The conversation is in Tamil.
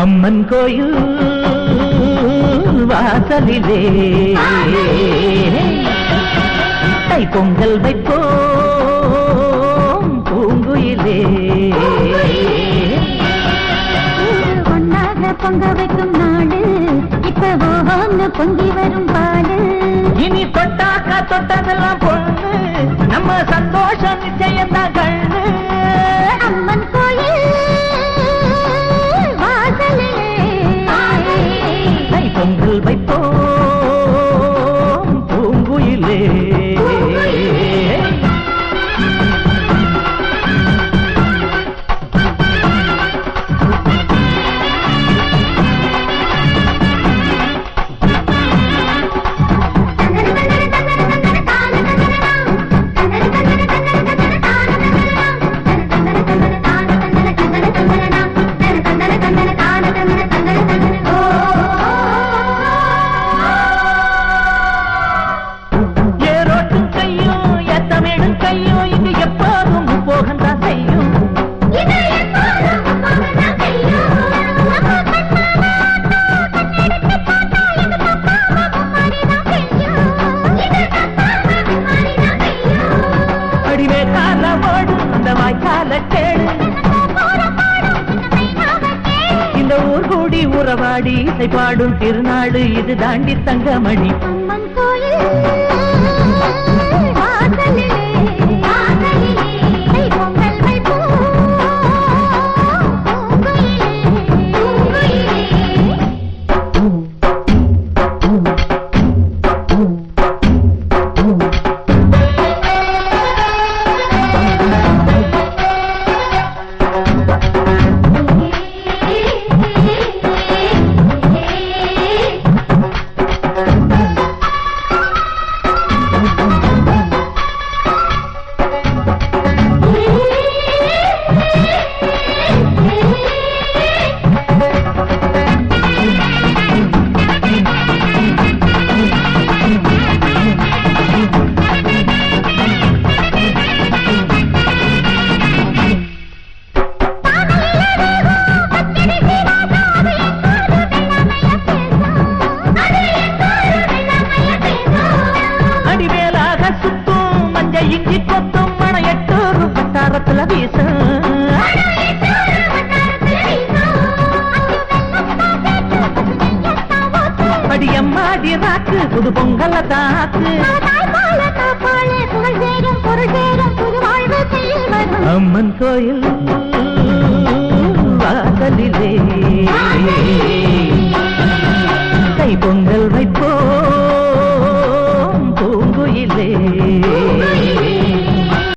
அம்மன் கோயில் வாசலிலே தை பொங்கல் வைப்போம் பூங்குயிலே. ஒன்னாக பொங்க வைக்கும் நாடு இப்ப பொங்கி வரும் பாடு. இனி தொட்டாக்கா தொட்டதெல்லாம் பொண்ணு நம்ம சந்தோஷம் நிச்சயம்தான் கண்ணு. அம்மன் கோயில் வாசலே தை பொங்கல் வைப்போம் பூங்குயிலே. இந்த ஊர் கூடி உறவாடி இசை பாடும் திருநாடு இது தாண்டி தங்கமணி. அம்மன் கோயில் வாசலிலே தை பொங்கல் வைப்போம் படியம்மாடி ராக்கு புது பொங்கல தாக்கு. அம்மன் கோயில் வாசலிலே தை பொங்கல் வைப்போம் பூங்குயிலே.